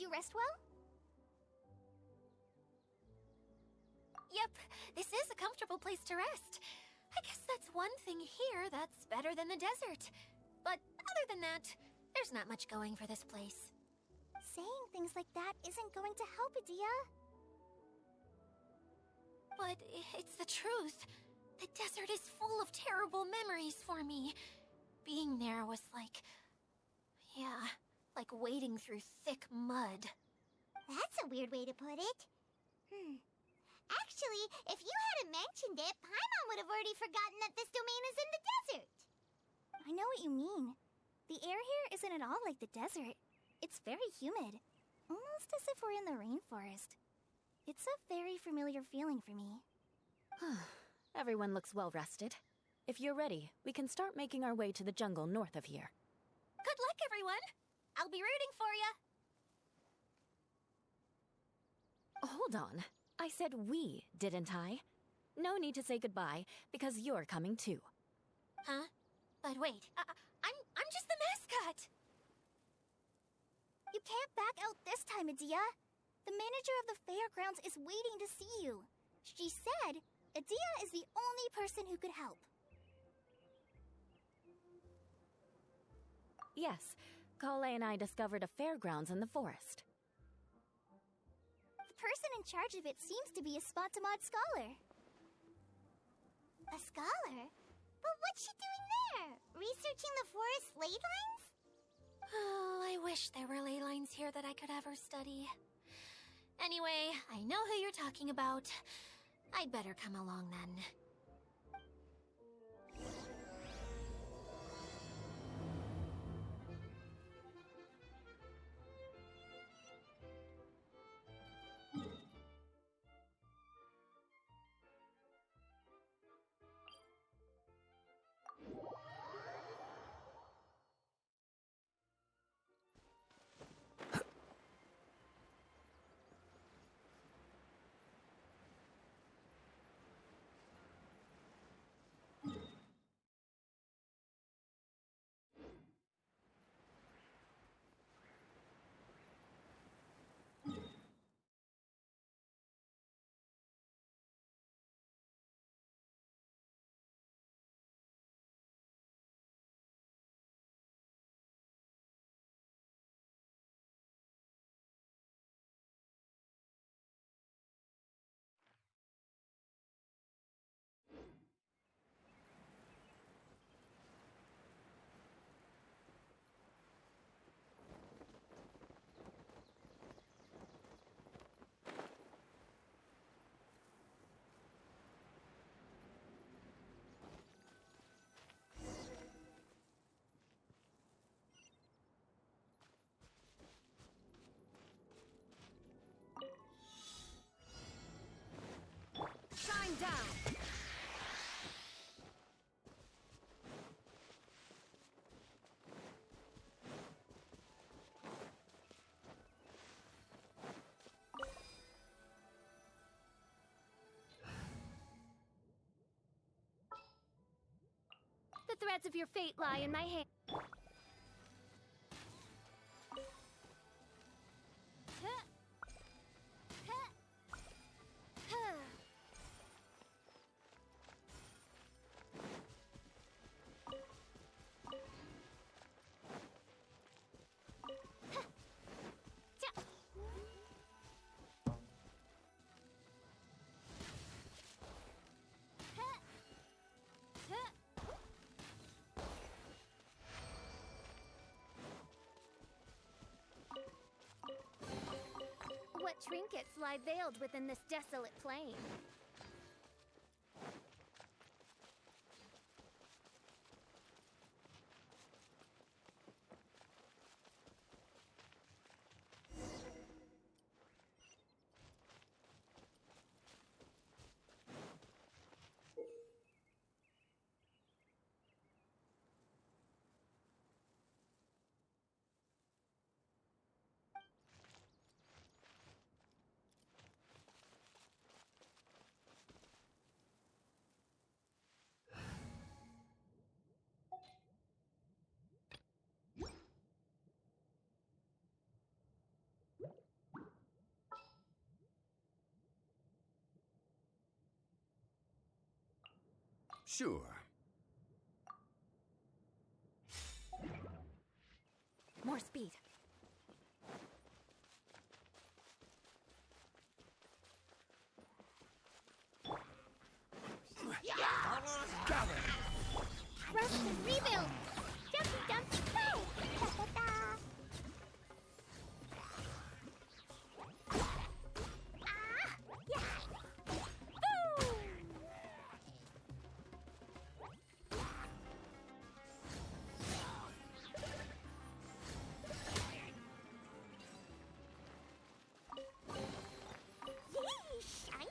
Did you rest well? Yep, this is a comfortable place to rest. I guess that's one thing here that's better than the desert. But other than that, there's not much going for this place. Saying things like that isn't going to help, Adia. But it's the truth. The desert is full of terrible memories for me. Being there was like... yeah, like wading through thick mud. That's a weird way to put it. Actually, if you hadn't mentioned it, Paimon would have already forgotten that this domain is in the desert. I know what you mean. The air here isn't at all like the desert. It's very humid, almost as if we're in the rainforest. It's a very familiar feeling for me. Everyone looks well rested. If you're ready, we can start making our way to the jungle north of here. Good luck, everyone! I'll be rooting for ya! Hold on. I said we, didn't I? No need to say goodbye, because you're coming too. Huh? But wait, I'm just the mascot! You can't back out this time, Adia. The manager of the fairgrounds is waiting to see you. She said Adia is the only person who could help. Yes, Kale and I discovered a fairgrounds in the forest. The person in charge of it seems to be a Spotamod scholar. A scholar? But what's she doing there? Researching the forest ley lines? Oh, I wish there were ley lines here that I could ever study. Anyway, I know who you're talking about. I'd better come along then. Shine down! The threads of your fate lie in my hand. What trinkets lie veiled within this desolate plain? Sure. More speed. Rest and rebuild! Dumpy dumpy go! Da-da-da! Ah! Yeah! Boom! Yay! Shiny!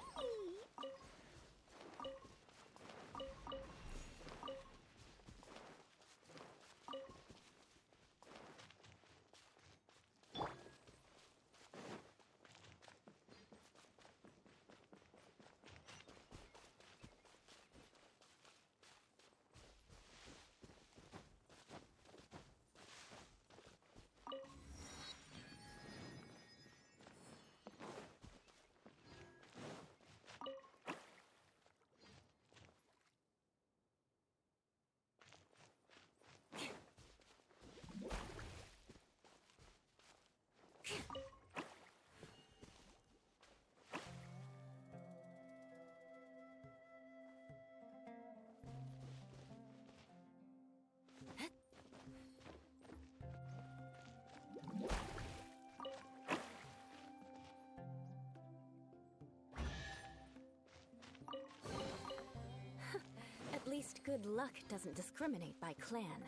At least good luck doesn't discriminate by clan.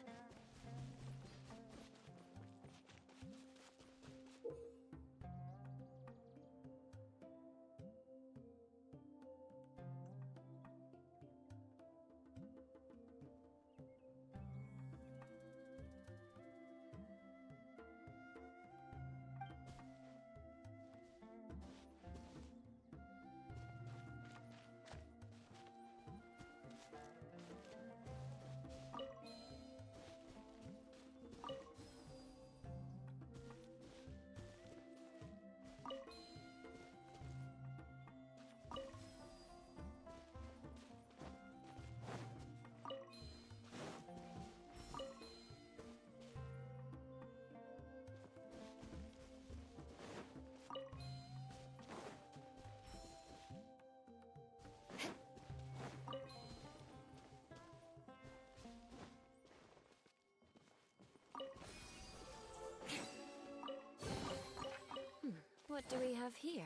What do we have here?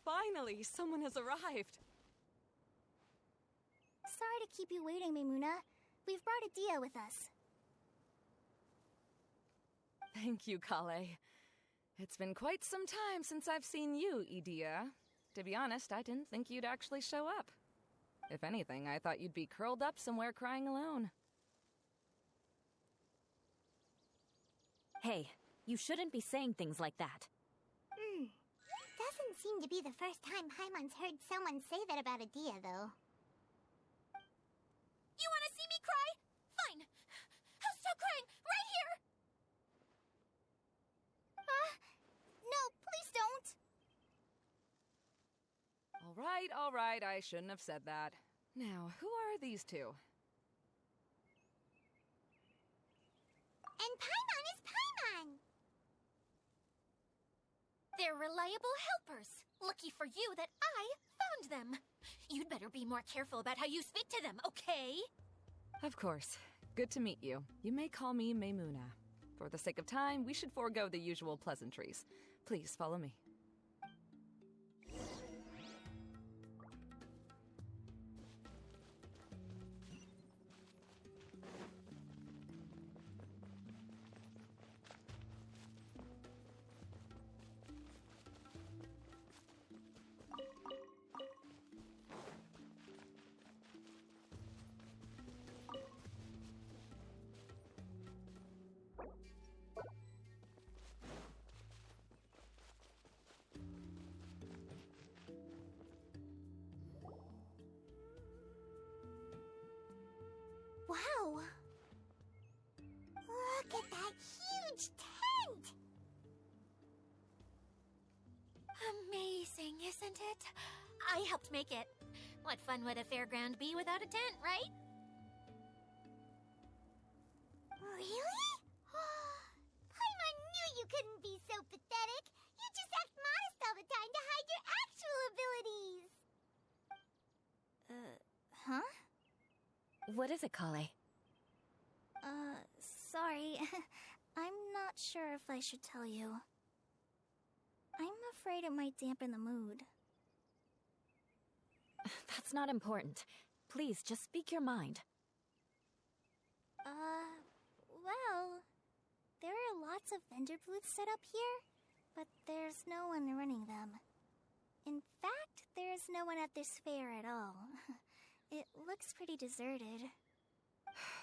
Finally, someone has arrived. Sorry to keep you waiting, Maymuna. We've brought Adia with us. Thank you, Kale. It's been quite some time since I've seen you, Idia. To be honest, I didn't think you'd actually show up. If anything, I thought you'd be curled up somewhere crying alone. Hey, you shouldn't be saying things like that. Doesn't seem to be the first time Paimon's heard someone say that about Adia, though. You want to see me cry? Fine. I'll stop crying right here. No, please don't! All right, I shouldn't have said that. Now, who are these two? And Paimon is Paimon! They're reliable helpers. Lucky for you that I found them. You'd better be more careful about how you speak to them, okay? Of course. Good to meet you. You may call me Maymuna. For the sake of time, we should forego the usual pleasantries. Please follow me. it. I helped make it. What fun would a fairground be without a tent, right? Really? Paimon knew you couldn't be so pathetic. You just act modest all the time to hide your actual abilities. Huh? What is it, Kale? Sorry. I'm not sure if I should tell you. I'm afraid it might dampen the mood. That's not important. Please, just speak your mind. Well, there are lots of vendor booths set up here, but there's no one running them. In fact, there's no one at this fair at all. It looks pretty deserted.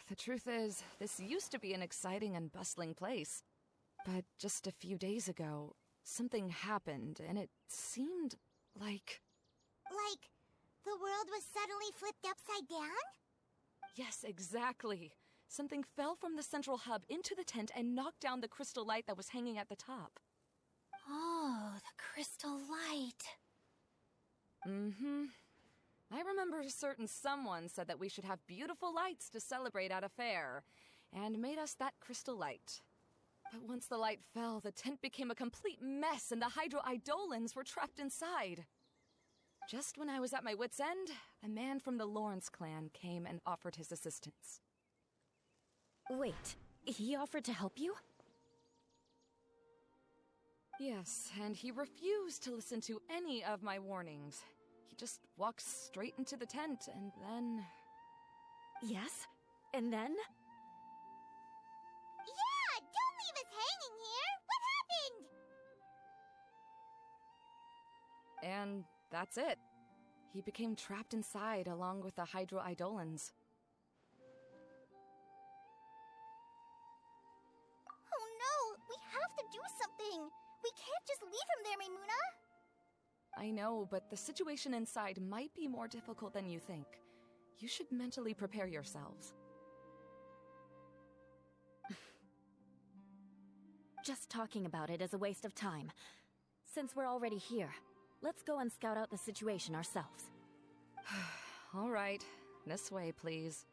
The truth is, this used to be an exciting and bustling place. But just a few days ago, something happened, and it seemed like... Like, the world was suddenly flipped upside down? Yes, exactly. Something fell from the central hub into the tent and knocked down the crystal light that was hanging at the top. Oh, the crystal light. Mm-hmm. I remember a certain someone said that we should have beautiful lights to celebrate at a fair, and made us that crystal light. But once the light fell, the tent became a complete mess and the Hydro-Eidolons were trapped inside. Just when I was at my wit's end, a man from the Lawrence clan came and offered his assistance. Wait, he offered to help you? Yes, and he refused to listen to any of my warnings. He just walked straight into the tent, and then... Yes? And then? Yeah! Don't leave us hanging here! What happened? And that's it. He became trapped inside along with the Hydro-Eidolons. Oh no! We have to do something! We can't just leave him there, Maimuna! I know, but the situation inside might be more difficult than you think. You should mentally prepare yourselves. Just talking about it is a waste of time. Since we're already here, let's go and scout out the situation ourselves. All right. This way, please.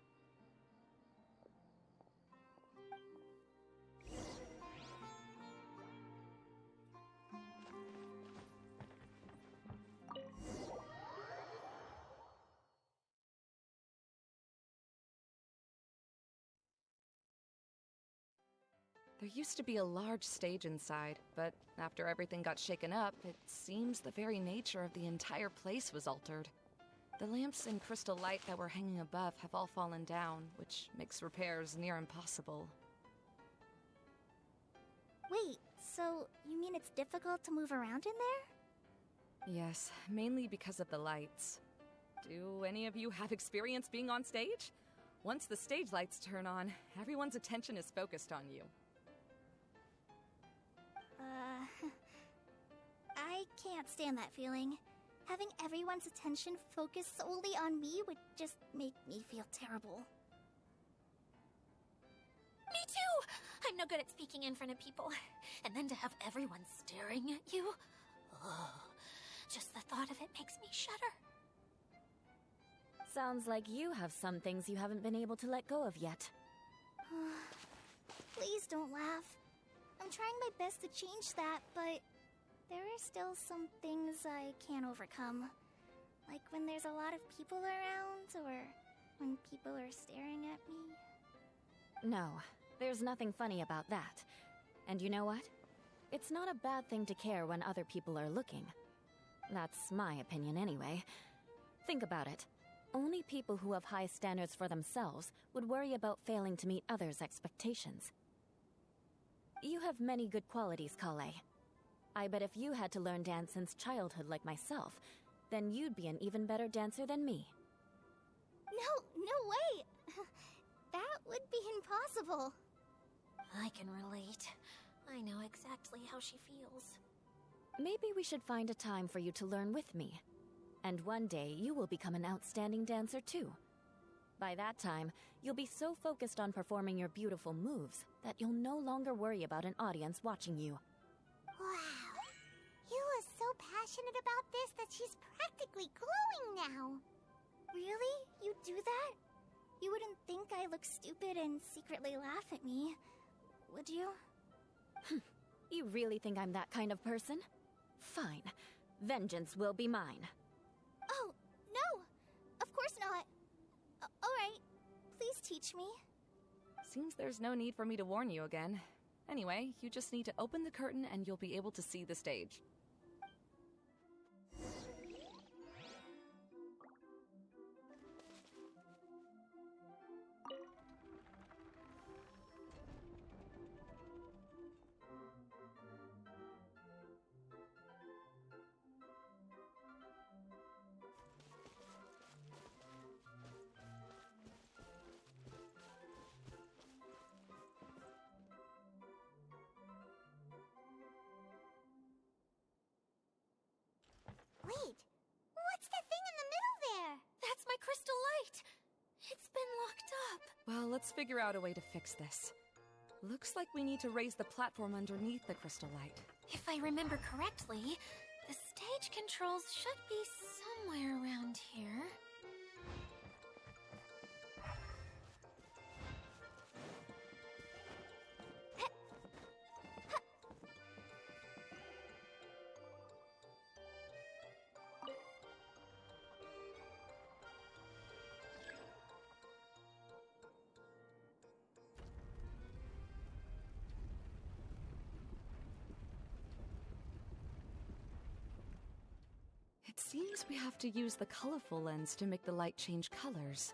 There used to be a large stage inside, but after everything got shaken up, it seems the very nature of the entire place was altered. The lamps and crystal light that were hanging above have all fallen down, which makes repairs near impossible. Wait, so you mean it's difficult to move around in there? Yes, mainly because of the lights. Do any of you have experience being on stage? Once the stage lights turn on, everyone's attention is focused on you. I can't stand that feeling. Having everyone's attention focused solely on me would just make me feel terrible. Me too! I'm no good at speaking in front of people. And then to have everyone staring at you? Oh, just the thought of it makes me shudder. Sounds like you have some things you haven't been able to let go of yet. Please don't laugh. I'm trying my best to change that, but there are still some things I can't overcome. Like when there's a lot of people around, or when people are staring at me. No, there's nothing funny about that. And you know what? It's not a bad thing to care when other people are looking. That's my opinion anyway. Think about it. Only people who have high standards for themselves would worry about failing to meet others' expectations. You have many good qualities, Kale. I bet if you had to learn dance since childhood like myself, then you'd be an even better dancer than me. No way! That would be impossible. I can relate. I know exactly how she feels. Maybe we should find a time for you to learn with me. And one day, you will become an outstanding dancer too. By that time, you'll be so focused on performing your beautiful moves that you'll no longer worry about an audience watching you. Wow. Eula's so passionate about this that she's practically glowing now. Really? You do that? You wouldn't think I look stupid and secretly laugh at me, would you? You really think I'm that kind of person? Fine. Vengeance will be mine. Oh, no! Of course not. Alright, please teach me. Seems there's no need for me to warn you again. Anyway, you just need to open the curtain and you'll be able to see the stage. Wait, what's that thing in the middle there? That's my crystal light! It's been locked up. Well, let's figure out a way to fix this. Looks like we need to raise the platform underneath the crystal light. If I remember correctly, the stage controls should be somewhere around here. It seems we have to use the colorful lens to make the light change colors.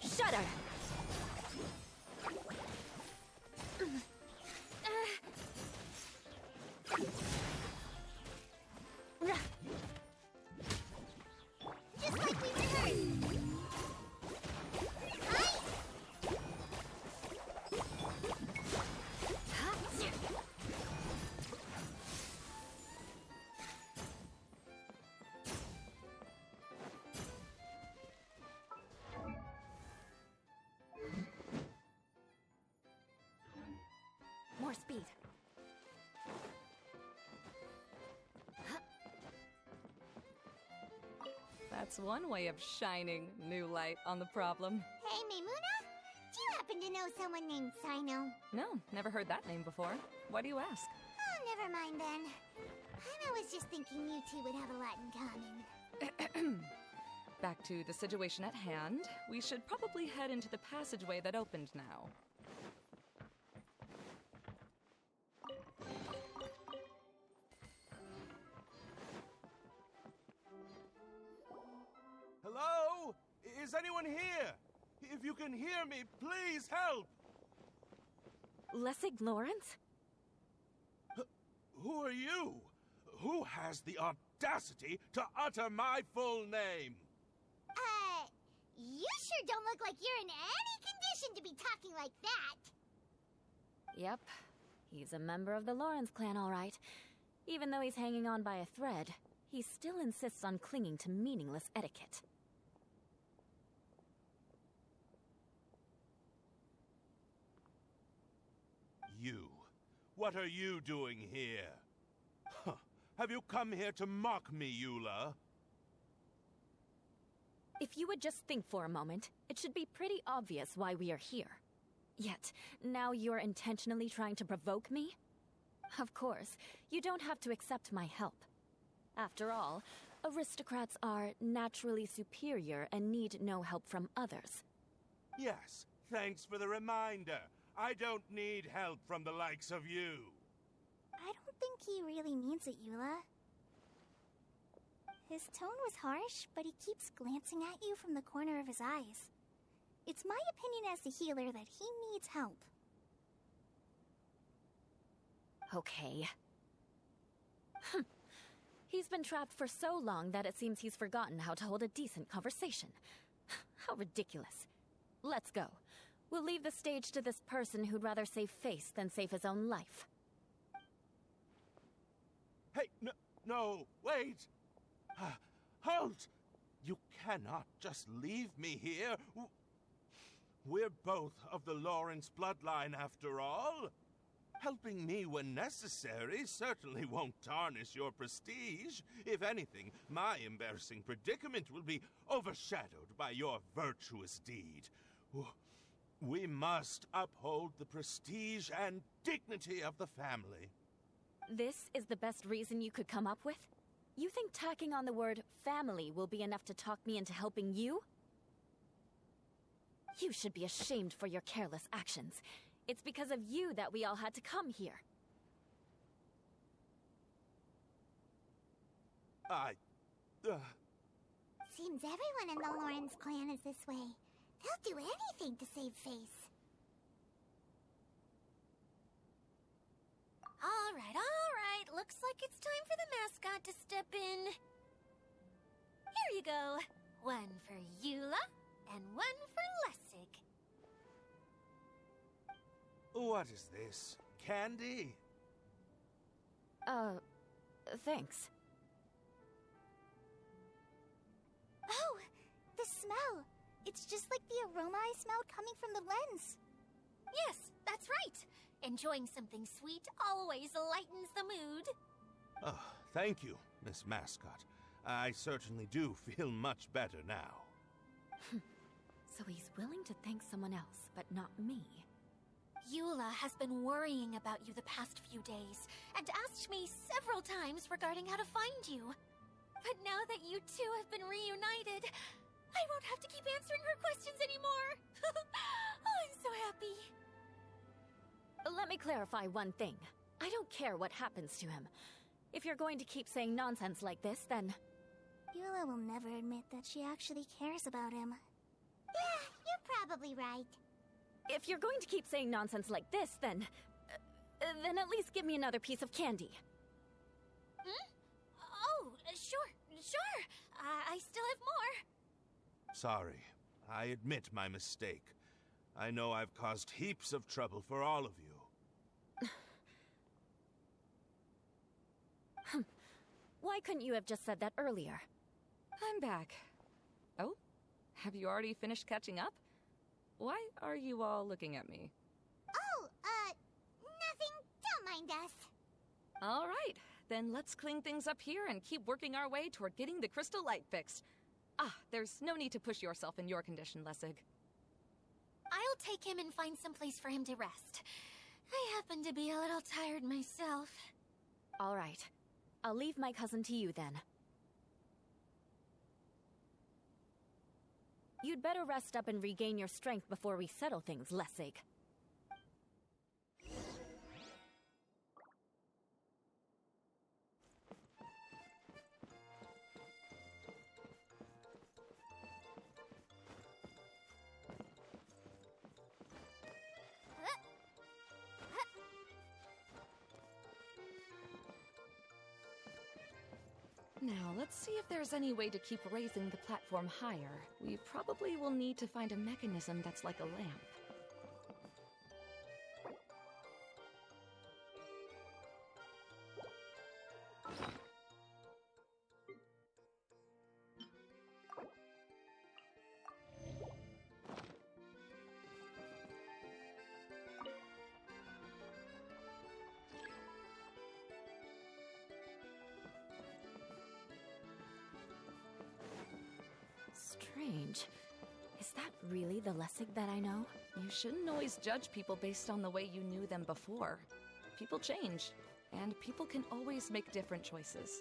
Shudder! Just like we rehearsed! More speed. That's one way of shining new light on the problem. Hey, Maimuna? Do you happen to know someone named Sino? No, never heard that name before. Why do you ask? Oh, never mind then. I was just thinking you two would have a lot in common. Back to the situation at hand. We should probably head into the passageway that opened now. Hello? Is anyone here? If you can hear me, please help! Lessig Lawrence? Who are you? Who has the audacity to utter my full name? You sure don't look like you're in any condition to be talking like that. Yep. He's a member of the Lawrence clan, all right. Even though he's hanging on by a thread, he still insists on clinging to meaningless etiquette. You. What are you doing here? Huh. Have you come here to mock me, Eula? If you would just think for a moment, it should be pretty obvious why we are here. Yet, now you're intentionally trying to provoke me? Of course, you don't have to accept my help. After all, aristocrats are naturally superior and need no help from others. Yes, thanks for the reminder. I don't need help from the likes of you. I don't think he really means it, Eula. His tone was harsh, but he keeps glancing at you from the corner of his eyes. It's my opinion as the healer that he needs help. Okay. He's been trapped for so long that it seems he's forgotten how to hold a decent conversation. How ridiculous. Let's go. We'll leave the stage to this person who'd rather save face than save his own life. Hey, no, wait! Halt! You cannot just leave me here. We're both of the Lawrence bloodline after all. Helping me when necessary certainly won't tarnish your prestige. If anything, my embarrassing predicament will be overshadowed by your virtuous deed. We must uphold the prestige and dignity of the family. This is the best reason you could come up with? You think tacking on the word family will be enough to talk me into helping you? You should be ashamed for your careless actions. It's because of you that we all had to come here. Seems everyone in the Lawrence clan is this way. They'll do anything to save face. All right. Looks like it's time for the mascot to step in. Here you go. One for Eula, and one for Lessig. What is this? Candy? Thanks. Oh, the smell. It's just like the aroma I smelled coming from the lens. Yes, that's right. Enjoying something sweet always lightens the mood. Oh, thank you, Miss Mascot. I certainly do feel much better now. So he's willing to thank someone else, but not me. Eula has been worrying about you the past few days, and asked me several times regarding how to find you. But now that you two have been reunited, I won't have to keep answering her questions anymore. Oh, I'm so happy. Let me clarify one thing. I don't care what happens to him. If you're going to keep saying nonsense like this, then... Eula will never admit that she actually cares about him. Yeah, you're probably right. If you're going to keep saying nonsense like this, then at least give me another piece of candy. Oh, sure. I still have more. Sorry. I admit my mistake. I know I've caused heaps of trouble for all of you. Why couldn't you have just said that earlier? I'm back. Oh? Have you already finished catching up? Why are you all looking at me? Oh, nothing. Don't mind us. All right, then let's clean things up here and keep working our way toward getting the crystal light fixed. There's no need to push yourself in your condition, Lessig. I'll take him and find some place for him to rest. I happen to be a little tired myself. All right. I'll leave my cousin to you then. You'd better rest up and regain your strength before we settle things, Lessig. Now, let's see if there's any way to keep raising the platform higher. We probably will need to find a mechanism that's like a lamp. Strange. Is that really the Lessig that I know? You shouldn't always judge people based on the way you knew them before. People change, and people can always make different choices.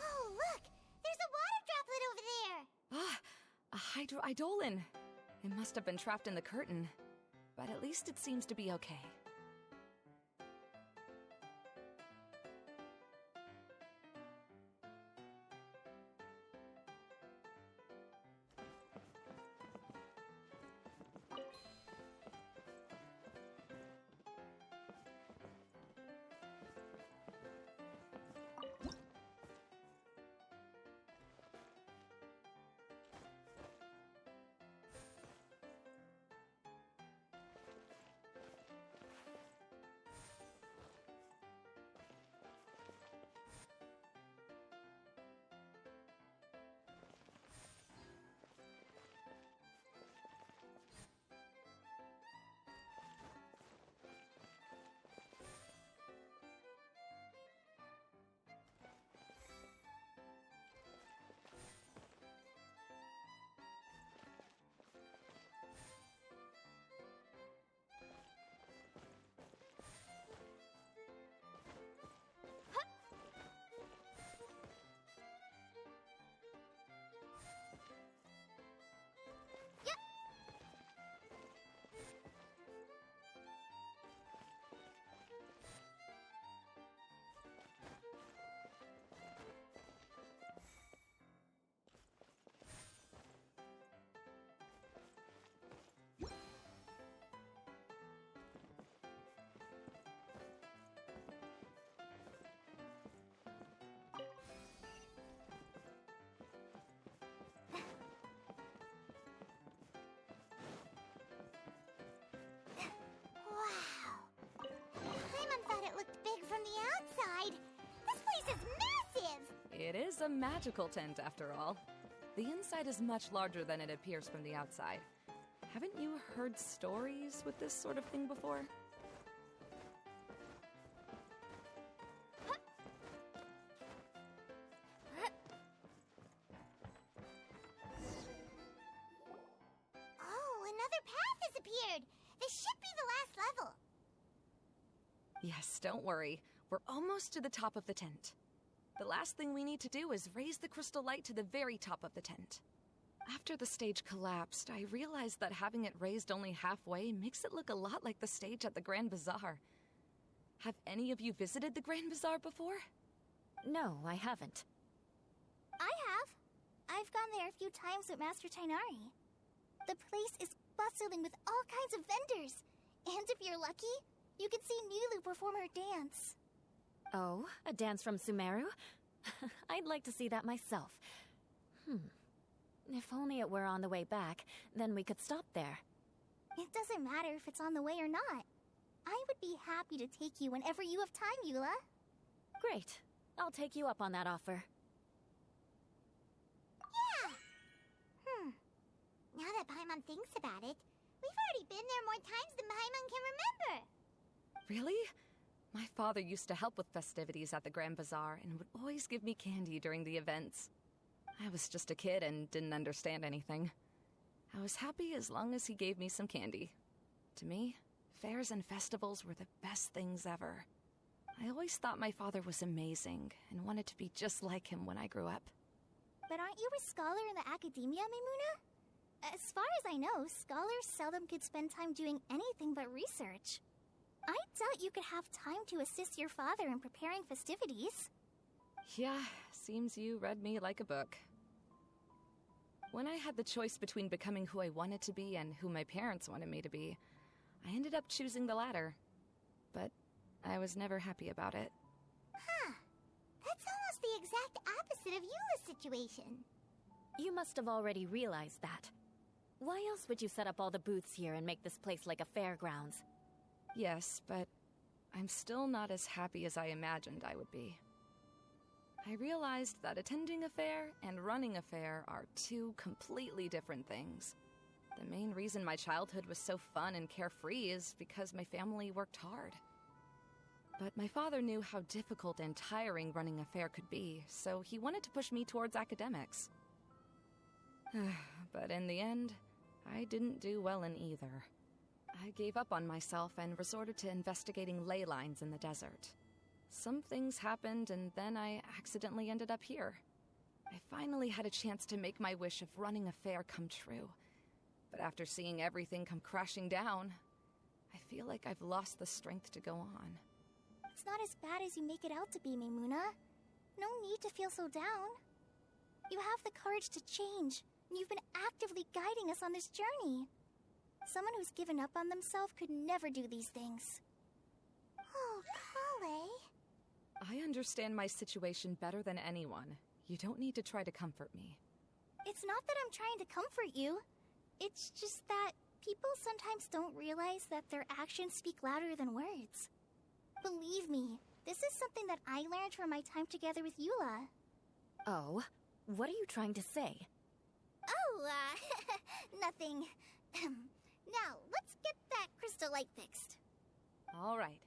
Oh, look! There's a water droplet over there! A hydroidolin. It must have been trapped in the curtain. But at least it seems to be okay. It is a magical tent, after all. The inside is much larger than it appears from the outside. Haven't you heard stories with this sort of thing before? Oh, another path has appeared! This should be the last level! Yes, don't worry. We're almost to the top of the tent. The last thing we need to do is raise the crystal light to the very top of the tent. After the stage collapsed, I realized that having it raised only halfway makes it look a lot like the stage at the Grand Bazaar. Have any of you visited the Grand Bazaar before? No, I haven't. I have. I've gone there a few times with Master Tainari. The place is bustling with all kinds of vendors. And if you're lucky, you can see Nilu perform her dance. Oh, a dance from Sumeru? I'd like to see that myself. If only it were on the way back, then we could stop there. It doesn't matter if it's on the way or not. I would be happy to take you whenever you have time, Eula. Great. I'll take you up on that offer. Yeah! Now that Paimon thinks about it, we've already been there more times than Paimon can remember. Really? My father used to help with festivities at the Grand Bazaar and would always give me candy during the events. I was just a kid and didn't understand anything. I was happy as long as he gave me some candy. To me, fairs and festivals were the best things ever. I always thought my father was amazing and wanted to be just like him when I grew up. But aren't you a scholar in the academia, Maimuna? As far as I know, scholars seldom could spend time doing anything but research. I doubt you could have time to assist your father in preparing festivities. Yeah, seems you read me like a book. When I had the choice between becoming who I wanted to be and who my parents wanted me to be, I ended up choosing the latter. But I was never happy about it. Huh. That's almost the exact opposite of Eula's situation. You must have already realized that. Why else would you set up all the booths here and make this place like a fairgrounds? Yes, but I'm still not as happy as I imagined I would be. I realized that attending a fair and running a fair are two completely different things. The main reason my childhood was so fun and carefree is because my family worked hard. But my father knew how difficult and tiring running a fair could be, so he wanted to push me towards academics. But in the end, I didn't do well in either. I gave up on myself and resorted to investigating ley lines in the desert. Some things happened, and then I accidentally ended up here. I finally had a chance to make my wish of running a fair come true. But after seeing everything come crashing down, I feel like I've lost the strength to go on. It's not as bad as you make it out to be, Maimuna. No need to feel so down. You have the courage to change, and you've been actively guiding us on this journey. Someone who's given up on themselves could never do these things. Oh, Kale. I understand my situation better than anyone. You don't need to try to comfort me. It's not that I'm trying to comfort you. It's just that people sometimes don't realize that their actions speak louder than words. Believe me, this is something that I learned from my time together with Eula. Oh, what are you trying to say? Oh, nothing. Now, let's get that crystal light fixed. All right.